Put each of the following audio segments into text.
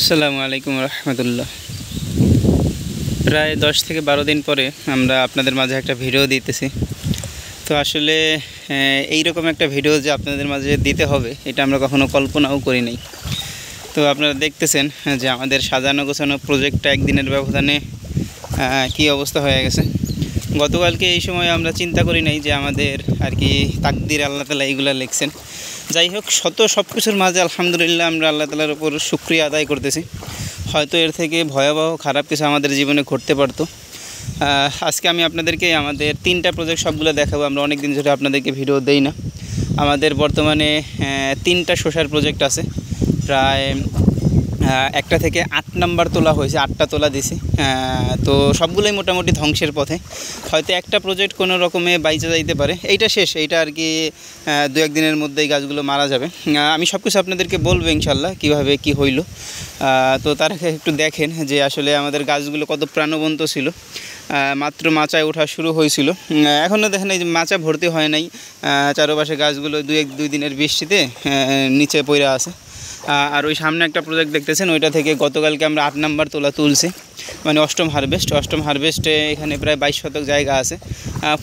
আসসালামু আলাইকুম রহমতুল্লাহ। প্রায় 10 থেকে 12 দিন পরে আমরা আপনাদের মাঝে একটা ভিডিও দিতেছি। তো আসলে এইরকম একটা ভিডিও যে আপনাদের মাঝে দিতে হবে এটা আমরা কখনো কল্পনাও করি নাই। তো আপনারা দেখতেছেন যে আমাদের সাজানো গোছানো প্রজেক্টটা একদিনের ব্যবধানে কী অবস্থা হয়ে গেছে। গতকালকে এই সময় আমরা চিন্তা করি নাই যে আমাদের আর কি তাকদির আল্লাহ তাআলা এইগুলা লিখছেন। যাই হোক, সব কিছুর মাঝে আলহামদুলিল্লাহ আমরা আল্লাহ তাআলার উপর শুকরিয়া আদায় করতেছি। হয়তো এর থেকে ভয়াবহ খারাপ কিছু আমাদের জীবনে ঘটতে পারতো। আজকে আমি আপনাদেরকে আমাদের 3টা প্রজেক্ট সবগুলো দেখাবো। আমরা অনেক দিন ধরে আপনাদেরকে ভিডিও দেই না। আমাদের বর্তমানে 3টা শসার প্রজেক্ট আছে। প্রায় একটা থেকে 8 নাম্বার তোলা হয়েছে, 8টা তোলা দিছি। তো সবগুলোই মোটামুটি ধ্বংসের পথে। হয়তো একটা প্রজেক্ট কোনো রকমে বাইচে যাইতে পারে। এইটা শেষ, এইটা আর কি 2-1 দিনের মধ্যেই গাছগুলো মারা যাবে। আমি সব কিছু আপনাদেরকে বলবো ইনশাল্লাহ কীভাবে কি হইল। তো তার আগে একটু দেখেন যে আসলে আমাদের গাছগুলো কত প্রাণবন্ত ছিল। মাত্র মাচায় ওঠা শুরু হয়েছিল, এখনও দেখেন এই যে মাচা ভর্তি হয় নাই। চারপাশে গাছগুলো 2 দিনের বৃষ্টিতে নিচে পড়ে আছে। আর ওই সামনে একটা প্রজেক্ট দেখতেছেন, ওইটা থেকে গতকালকে আমরা 8 নাম্বার তোলা তুলছি, মানে অষ্টম হারভেস্টে এখানে প্রায় 22 শতক জায়গা আছে।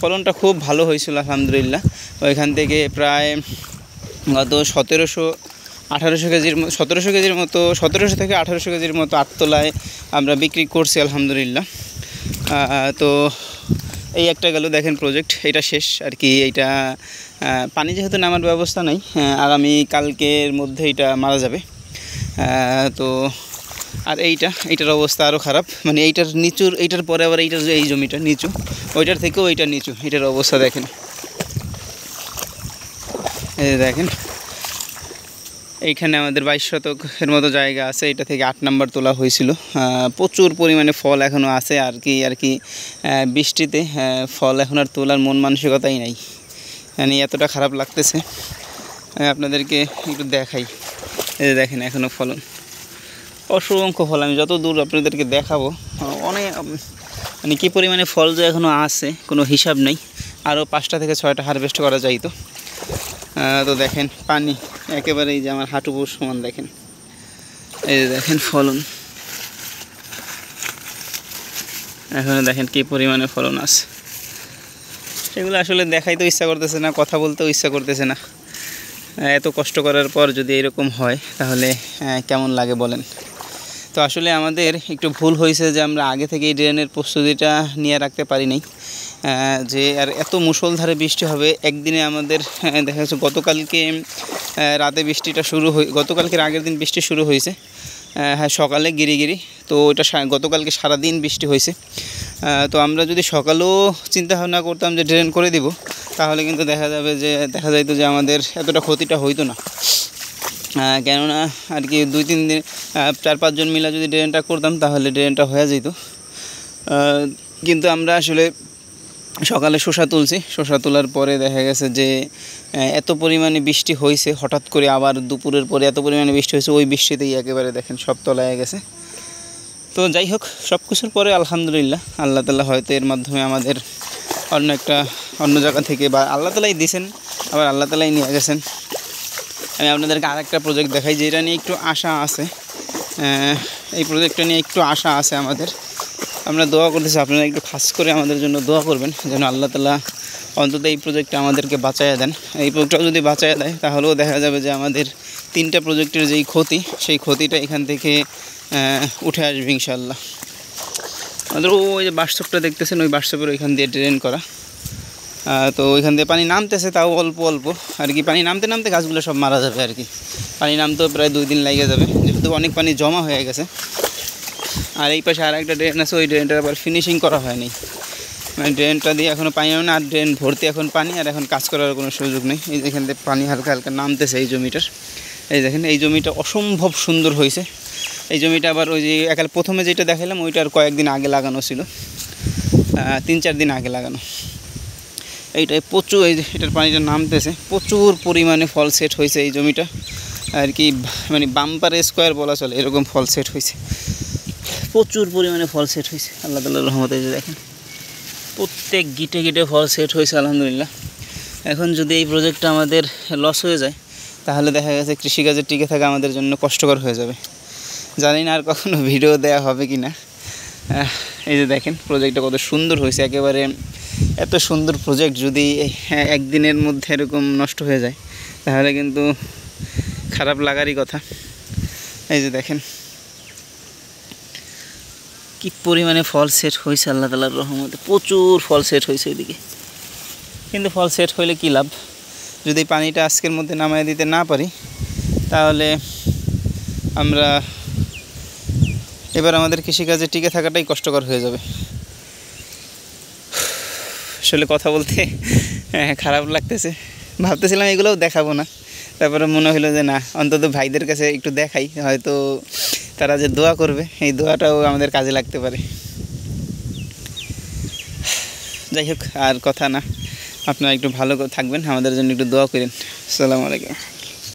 ফলনটা খুব ভালো হয়েছিল আলহামদুলিল্লাহ। ওইখান থেকে প্রায় গত 1700 কেজির মতো 1700 থেকে 1800 কেজির মতো 8 তোলায় আমরা বিক্রি করছি আলহামদুলিল্লাহ। তো এই একটা গেল, দেখেন প্রজেক্ট এটা শেষ আর কি। এইটা পানি যেহেতু নামার ব্যবস্থা নাই, আগামী কালকের মধ্যে এটা মারা যাবে। তো আর এইটার অবস্থা আরও খারাপ, মানে এইটার পরে আবার এই জমিটা নিচু, ওইটার থেকেও এইটা নিচু। এটার অবস্থা দেখেন, এই দেখেন এইখানে আমাদের 22 শতকের মতো জায়গা আছে। এটা থেকে 8 নাম্বার তোলা হয়েছিল। প্রচুর পরিমাণে ফল এখনও আছে আর কি বৃষ্টিতে ফল এখন আর তোলার মন মানসিকতাই নাই, মানে এতটা খারাপ লাগতেছে। আপনাদেরকে একটু দেখাই, এই যে দেখেন এখনও ফলন, অসংখ্য ফল। আমি যত দূর আপনাদেরকে দেখাবো অনেক, মানে কী পরিমাণে ফল যে এখনও আছে কোনো হিসাব নেই। আরও 5টা থেকে 6টা হারভেস্ট করা যাইতো। তো দেখেন পানি একেবারে এই যে আমার হাঁটুপুর সমান, দেখেন এই যে দেখেন ফলন, এখানে দেখেন কী পরিমাণে ফলন আছে। সেগুলো আসলে দেখাইতেও ইচ্ছা করতেছে না, কথা বলতেও ইচ্ছা করতেছে না। এত কষ্ট করার পর যদি এরকম হয় তাহলে কেমন লাগে বলেন। তো আসলে আমাদের একটু ভুল হয়েছে যে আমরা আগে থেকে এই ড্রেনের প্রস্তুতিটা নিয়ে রাখতে পারি নাই। যে আর এত মুষলধারে বৃষ্টি হবে একদিনে আমাদের দেখা যাচ্ছে গতকালকে রাতে বৃষ্টিটা গতকালকের আগের দিন বৃষ্টি শুরু হয়েছে। হ্যাঁ, সকালে গিরি। তো ওইটা গতকালকে সারাদিন বৃষ্টি হয়েছে। তো আমরা যদি সকালেও চিন্তা ভাবনা করতাম যে ড্রেন করে দিব, তাহলে কিন্তু দেখা যাইতো যে আমাদের এতটা ক্ষতিটা হইতো না। কেননা আর কি 2-3 দিন 4-5 জন মিলে যদি ড্রেনটা করতাম তাহলে ড্রেনটা হয়ে যেত। কিন্তু আমরা আসলে সকালে শসা তুলছি, শসা তোলার পরে দেখা গেছে যে এত পরিমাণে বৃষ্টি হয়েছে হঠাৎ করে, আবার দুপুরের পরে এত পরিমাণে বৃষ্টি হয়েছে, ওই বৃষ্টিতেই একেবারে দেখেন সব তলায় গেছে। তো যাই হোক, সব কিছুর পরে আলহামদুলিল্লাহ আল্লাহ তাআলা হয়তো এর মাধ্যমে আমাদের অন্য জায়গা থেকে, বা আল্লাহ তাআলাই দিয়েছেন আবার আল্লাহ তাআলাই নিয়ে গেছেন। আমি আপনাদেরকে আরেকটা প্রজেক্ট দেখাই যেটা নিয়ে একটু আশা আছে। এই প্রজেক্টটা নিয়ে একটু আশা আছে আমাদের। আমরা দোয়া করতেছি, আপনারা একটু খাস করে আমাদের জন্য দোয়া করবেন যেন আল্লাহ তাআলা অন্তত এই প্রজেক্টটা আমাদেরকে বাঁচাইয়া দেন। এই প্রজেক্টটাও যদি বাঁচাইয়া দেয় তাহলেও দেখা যাবে যে আমাদের 3টা প্রজেক্টের যেই ক্ষতি, সেই ক্ষতিটা এখান থেকে উঠে আসবে ইনশাআল্লাহ। আমাদের ওই যে বাসচপটা দেখতেছেন, ওই বাসচপের ওইখান দিয়ে ড্রেন করা। তো ওইখান দিয়ে পানি নামতেছে, তাও অল্প আর কি। পানি নামতে গাছগুলো সব মারা যাবে আর কি। পানি নামতেও প্রায় 2 দিন লেগে যাবে, যেহেতু অনেক পানি জমা হয়ে গেছে। আর এই পাশে আর একটা ড্রেন আছে, ওই ড্রেনটার আবার ফিনিশিং করা হয়নি, মানে ড্রেনটা দিয়ে এখনও পানি নামে না। আর ড্রেন ভর্তি এখন পানি, আর এখন কাজ করার কোনো সুযোগ নেই। এই যেখান থেকে পানি হালকা হালকা নামতেছে এই জমিটার। এই দেখেন এই জমিটা অসম্ভব সুন্দর হয়েছে। এই জমিটা আবার ওই যে প্রথমে যেটা দেখালাম ওইটার কয়েকদিন আগে লাগানো ছিল, 3-4 দিন আগে লাগানো। এইটাই প্রচুর, এই যে এটার পানিটা নামতেছে, প্রচুর পরিমাণে ফল সেট হয়েছে এই জমিটা আর কি। মানে বাম্পার স্কোয়ার বলা চলে, এরকম ফল সেট হয়েছে, প্রচুর পরিমাণে ফল সেট হয়েছে আল্লাহ তাআলার রহমতে। যে দেখেন প্রত্যেক গিটে ফল সেট হয়েছে আলহামদুলিল্লাহ। এখন যদি এই প্রজেক্টটা আমাদের লস হয়ে যায় তাহলে দেখা গেছে কৃষিকাজে টিকে থাকা আমাদের জন্য কষ্টকর হয়ে যাবে। জানি না আর কখনো ভিডিও দেওয়া হবে কি না। এই যে দেখেন প্রজেক্টটা কত সুন্দর হয়েছে, একেবারে এত সুন্দর প্রজেক্ট যদি একদিনের মধ্যে এরকম নষ্ট হয়ে যায় তাহলে কিন্তু খারাপ লাগারই কথা। এই যে দেখেন কি পরিমাণে ফল সেট হয়েছে, আল্লাহ তাআলার রহমতে প্রচুর ফল সেট হয়েছে এদিকে। কিন্তু ফল সেট হইলে কী লাভ, যদি পানিটা আজকের মধ্যে নামায় দিতে না পারি তাহলে আমরা এবার আমাদের কৃষিকাজে টিকে থাকাটাই কষ্টকর হয়ে যাবে। আসলে কথা বলতে খারাপ লাগতেছে, ভাবতেছিলাম এগুলোও দেখাবো না, তারপরে মনে হলো যে না, অন্তত ভাইদের কাছে একটু দেখাই, হয়তো তারা যে দোয়া করবে এই দোয়াটাও আমাদের কাজে লাগতে পারে। যাই হোক, আর কথা না, আপনারা একটু ভালো থাকবেন, আমাদের জন্য একটু দোয়া করেন। আসসালামু আলাইকুম।